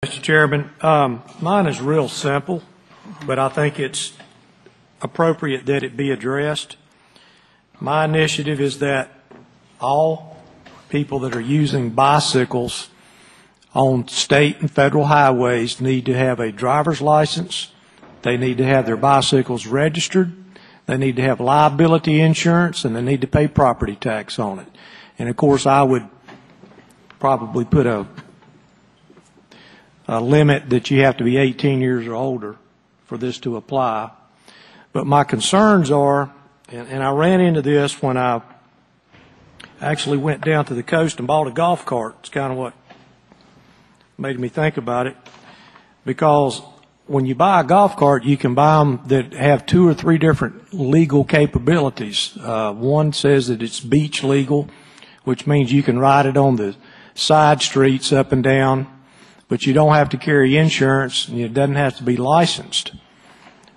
Mr. Chairman, mine is real simple, but I think it's appropriate that it be addressed. My initiative is that all people that are using bicycles on state and federal highways need to have a driver's license. They need to have their bicycles registered. They need to have liability insurance, and they need to pay property tax on it. And of course, I would probably put a limit that you have to be 18 years or older for this to apply. But my concerns are, and I ran into this when I actually went down to the coast and bought a golf cart. It's kind of what made me think about it, because when you buy a golf cart, you can buy them that have 2 or 3 different legal capabilities. One says that it's beach legal, which means you can ride it on the side streets up and down, but you don't have to carry insurance, and it doesn't have to be licensed.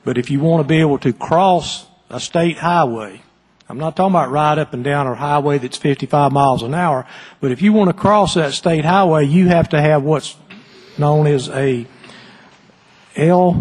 But if you want to be able to cross a state highway, I'm not talking about ride up and down a highway that's 55 miles an hour, but if you want to cross that state highway, you have to have what's known as a LSV,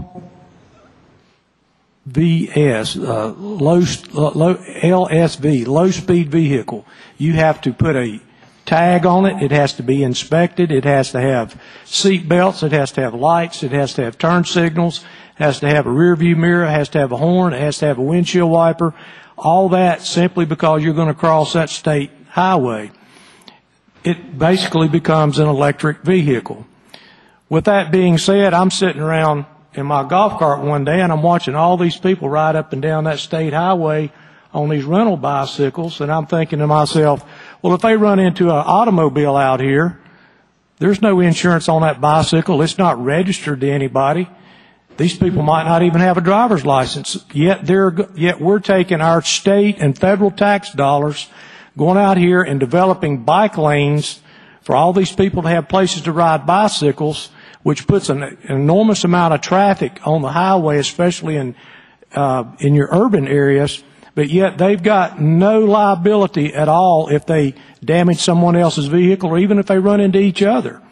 low speed vehicle. You have to put a tag on it. It has to be inspected. It has to have seat belts. It has to have lights. It has to have turn signals. It has to have a rear view mirror. It has to have a horn. It has to have a windshield wiper. All that simply because you're going to cross that state highway. It basically becomes an electric vehicle. With that being said, I'm sitting around in my golf cart one day and I'm watching all these people ride up and down that state highway on these rental bicycles, and I'm thinking to myself, well, if they run into an automobile out here, there's no insurance on that bicycle. It's not registered to anybody. These people might not even have a driver's license. Yet we're taking our state and federal tax dollars, going out here and developing bike lanes for all these people to have places to ride bicycles, which puts an enormous amount of traffic on the highway, especially in your urban areas. But yet they've got no liability at all if they damage someone else's vehicle or even if they run into each other.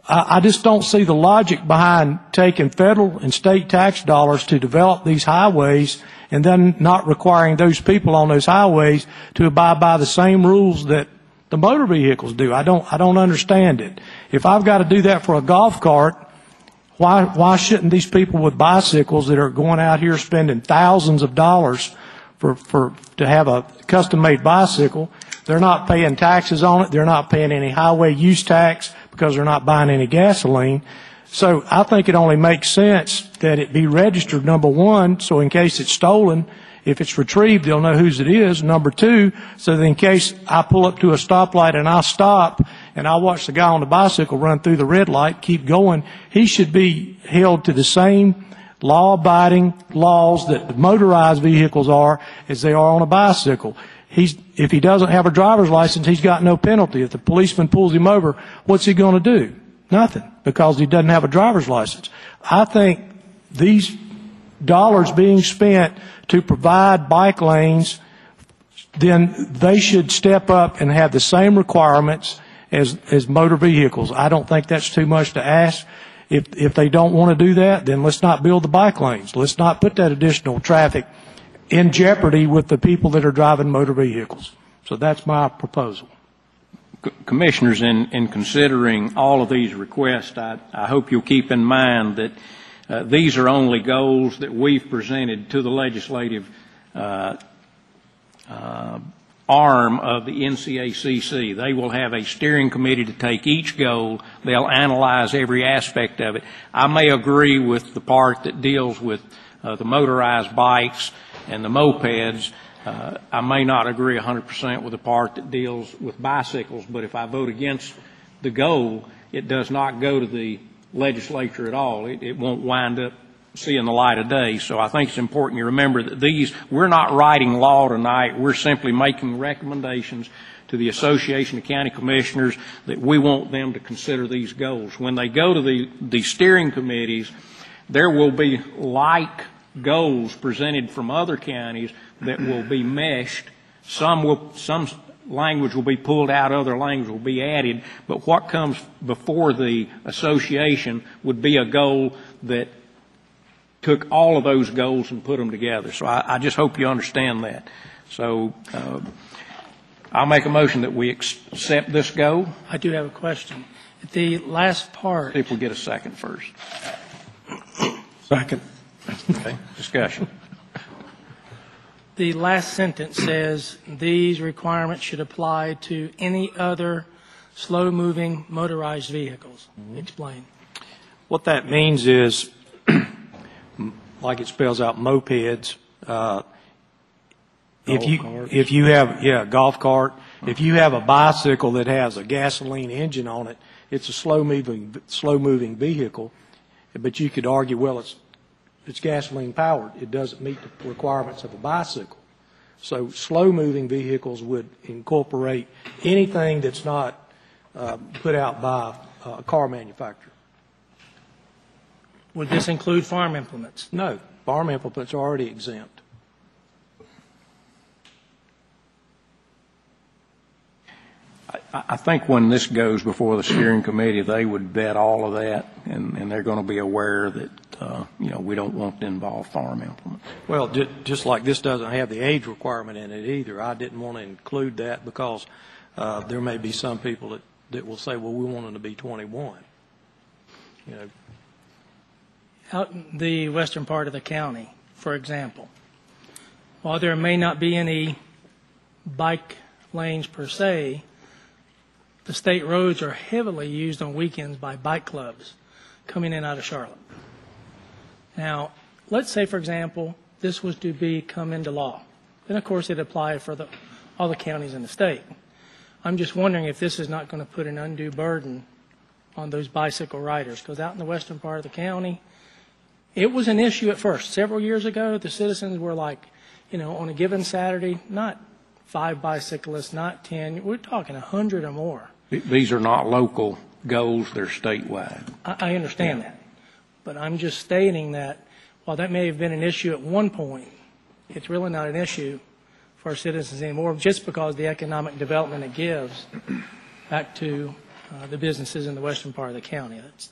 I just don't see the logic behind taking federal and state tax dollars to develop these highways and then not requiring those people on those highways to abide by the same rules that the motor vehicles do. I don't understand it. If I've got to do that for a golf cart, why shouldn't these people with bicycles that are going out here spending thousands of dollars to have a custom-made bicycle, they're not paying taxes on it, they're not paying any highway use tax because they're not buying any gasoline. So I think it only makes sense that it be registered, number one, so in case it's stolen, if it's retrieved, they'll know whose it is. Number two, so that in case I pull up to a stoplight and I stop and I watch the guy on the bicycle run through the red light, keep going, he should be held to the same law-abiding laws that the motorized vehicles are as they are on a bicycle. If he doesn't have a driver's license, he's got no penalty. If the policeman pulls him over, what's he going to do? Nothing, because he doesn't have a driver's license. I think these dollars being spent to provide bike lanes, then they should step up and have the same requirements as motor vehicles. I don't think that's too much to ask. If they don't want to do that, then let's not build the bike lanes. Let's not put that additional traffic in jeopardy with the people that are driving motor vehicles. So that's my proposal. Commissioners, in considering all of these requests, I hope you'll keep in mind that these are only goals that we've presented to the legislative arm of the NCACC. They will have a steering committee to take each goal. They'll analyze every aspect of it. I may agree with the part that deals with the motorized bikes and the mopeds. I may not agree 100% with the part that deals with bicycles, but if I vote against the goal, it does not go to the legislature at all. It won't wind up seeing the light of day. So I think it's important you remember that we're not writing law tonight. We're simply making recommendations to the Association of County Commissioners that we want them to consider these goals. When they go to the steering committees, there will be like goals presented from other counties that will be meshed. Some language will be pulled out, other language will be added, but what comes before the association would be a goal that took all of those goals and put them together. So I just hope you understand that. So I'll make a motion that we accept this goal. I do have a question. The last part. See if we get a second first. Second. Okay, discussion. The last sentence says these requirements should apply to any other slow-moving motorized vehicles. Explain. What that means is, like it spells out, mopeds. If you have golf cart. If you have a bicycle that has a gasoline engine on it, it's a slow-moving vehicle. But you could argue, well, it's gasoline powered. It doesn't meet the requirements of a bicycle. So slow-moving vehicles would incorporate anything that's not put out by a car manufacturer. Would this include farm implements? No, farm implements are already exempt. I think when this goes before the steering committee, they would vet all of that, and they're going to be aware that we don't want to involve farm implements. Well, just like this doesn't have the age requirement in it either, I didn't want to include that because there may be some people that will say, well, we want them to be 21. Out in the western part of the county, for example, while there may not be any bike lanes per se, the state roads are heavily used on weekends by bike clubs coming in and out of Charlotte. Now, let's say, for example, this was to come into law. Then, of course, it applied for all the counties in the state. I'm just wondering if this is not going to put an undue burden on those bicycle riders, because out in the western part of the county, it was an issue at first. Several years ago, the citizens were like, on a given Saturday, not 5 bicyclists, not 10. We're talking 100 or more. These are not local goals, they're statewide. I understand that. But I'm just stating that while that may have been an issue at one point, it's really not an issue for our citizens anymore, just because the economic development it gives back to the businesses in the western part of the county. That's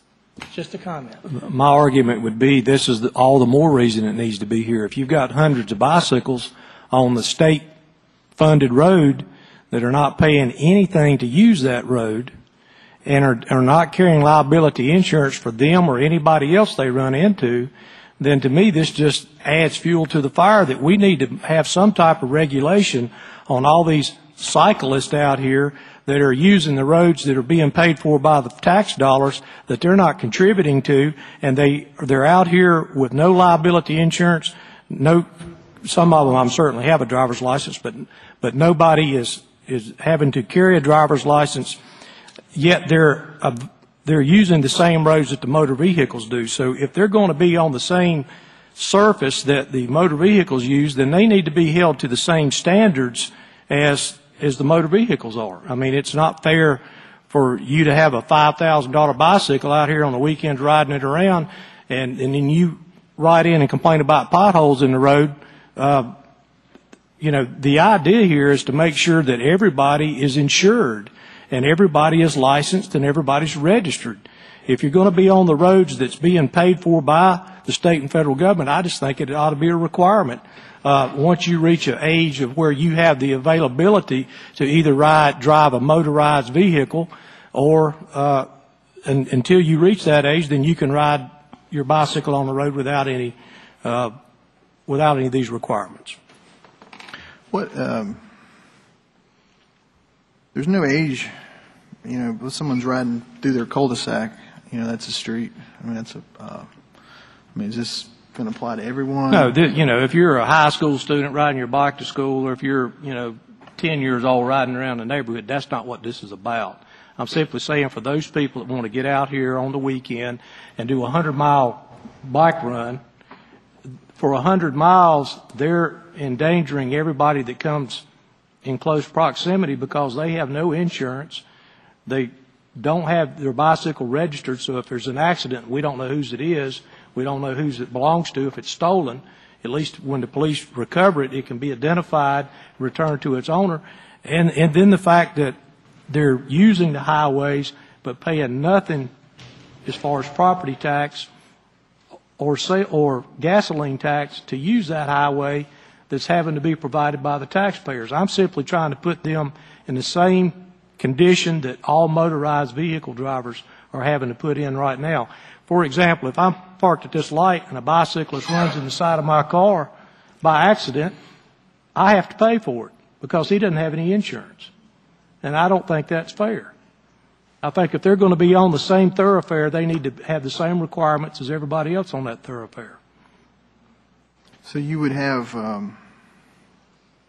just a comment. My argument would be this is all the more reason it needs to be here. If you've got hundreds of bicycles on the state-funded road that are not paying anything to use that road and are not carrying liability insurance for them or anybody else they run into, then to me this just adds fuel to the fire that we need to have some type of regulation on all these cyclists out here that are using the roads that are being paid for by the tax dollars that they're not contributing to, and they're out here with no liability insurance. Some of them certainly have a driver's license, but nobody is having to carry a driver's license, yet they're using the same roads that the motor vehicles do. So if they're going to be on the same surface that the motor vehicles use, then they need to be held to the same standards as the motor vehicles are. I mean, it's not fair for you to have a $5,000 bicycle out here on the weekends riding it around, and then you ride in and complain about potholes in the road. The idea here is to make sure that everybody is insured and everybody is licensed and everybody's registered. If you're going to be on the roads that's being paid for by the state and federal government, I just think it ought to be a requirement. Once you reach an age of where you have the availability to either drive a motorized vehicle or until you reach that age, then you can ride your bicycle on the road without any of these requirements. There's no age, if someone's riding through their cul-de-sac, that's a street. I mean, is this going to apply to everyone? No, if you're a high school student riding your bike to school, or if you're, 10 years old riding around the neighborhood, that's not what this is about. I'm simply saying for those people that want to get out here on the weekend and do a 100-mile bike run, for 100 miles, they're endangering everybody that comes in close proximity because they have no insurance. They don't have their bicycle registered, so if there's an accident, we don't know whose it is. We don't know whose it belongs to if it's stolen. At least when the police recover it, it can be identified, returned to its owner. And then the fact that they're using the highways but paying nothing as far as property tax or gasoline tax to use that highway that's having to be provided by the taxpayers. I'm simply trying to put them in the same condition that all motorized vehicle drivers are having to put in right now. For example, if I'm parked at this light and a bicyclist runs in the side of my car by accident, I have to pay for it because he doesn't have any insurance. And I don't think that's fair. I think if they're going to be on the same thoroughfare, they need to have the same requirements as everybody else on that thoroughfare. So you would have,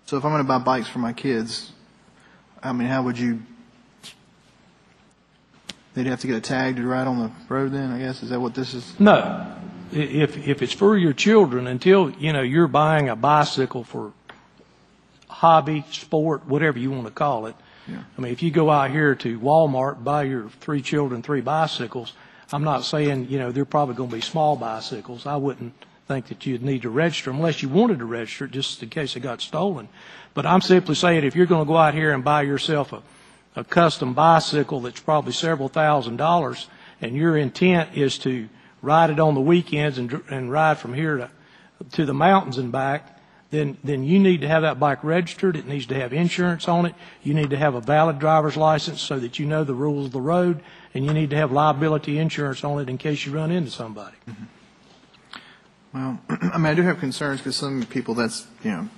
so if I'm going to buy bikes for my kids, I mean, how would you, they'd have to get a tag to ride on the road then, I guess? Is that what this is? No. If it's for your children, until, you're buying a bicycle for hobby, sport, whatever you want to call it. Yeah. I mean, if you go out here to Walmart, buy your 3 children 3 bicycles, I'm not saying, they're probably going to be small bicycles. I wouldn't think that you'd need to register unless you wanted to register it just in case it got stolen. But I'm simply saying if you're going to go out here and buy yourself a custom bicycle that's probably several $1,000s and your intent is to ride it on the weekends and ride from here to the mountains and back, then you need to have that bike registered. It needs to have insurance on it. You need to have a valid driver's license so that you know the rules of the road, and you need to have liability insurance on it in case you run into somebody. Mm-hmm. Well, I mean, I do have concerns because some people to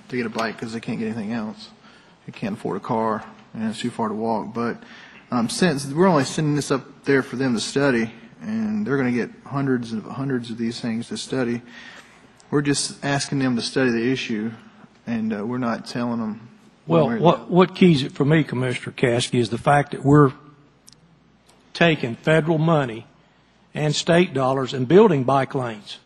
get a bike because they can't get anything else. They can't afford a car and it's too far to walk. But since we're only sending this up there for them to study, and they're going to get hundreds of these things to study, we're just asking them to study the issue, and we're not telling them. Well, what keys it for me, Commissioner Caskey, is the fact that we're taking federal money and state dollars and building bike lanes.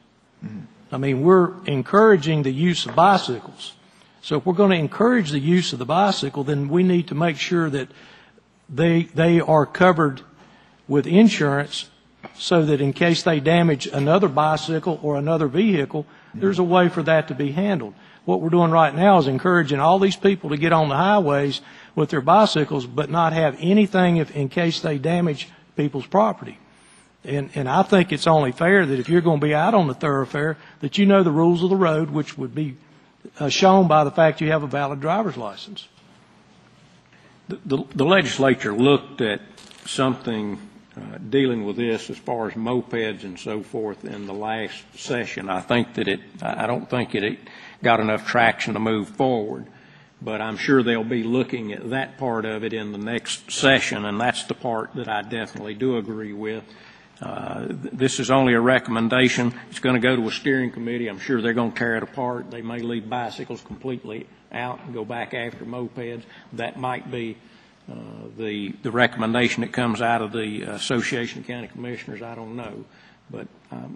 Mm-hmm. I mean, we're encouraging the use of bicycles. So if we're going to encourage the use of the bicycle, then we need to make sure that they are covered with insurance so that in case they damage another bicycle or another vehicle, there's a way for that to be handled. What we're doing right now is encouraging all these people to get on the highways with their bicycles but not have anything in case they damage people's property. And I think it's only fair that if you're going to be out on the thoroughfare, that you know the rules of the road, which would be shown by the fact you have a valid driver's license. The legislature looked at something dealing with this as far as mopeds and so forth in the last session. I don't think it got enough traction to move forward, but I'm sure they'll be looking at that part of it in the next session, and that's the part that I definitely do agree with. This is only a recommendation. It's going to go to a steering committee. I'm sure they're going to tear it apart. They may leave bicycles completely out and go back after mopeds. That might be the recommendation that comes out of the Association of County Commissioners. I don't know, but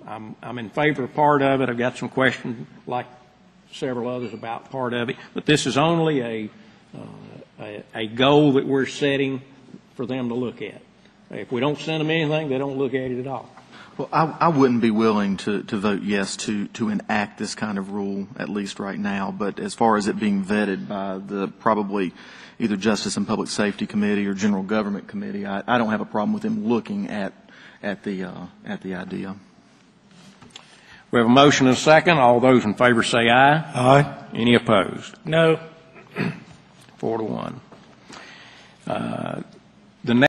I'm in favor of part of it. I've got some questions, like several others, about part of it. But this is only a goal that we're setting for them to look at. If we don't send them anything, they don't look at it at all. Well, I wouldn't be willing to vote yes to enact this kind of rule, at least right now. But as far as it being vetted by the probably either Justice and Public Safety Committee or General Government Committee, I don't have a problem with them looking at the idea. We have a motion and a second. All those in favor say aye. Aye. Any opposed? No. 4-1.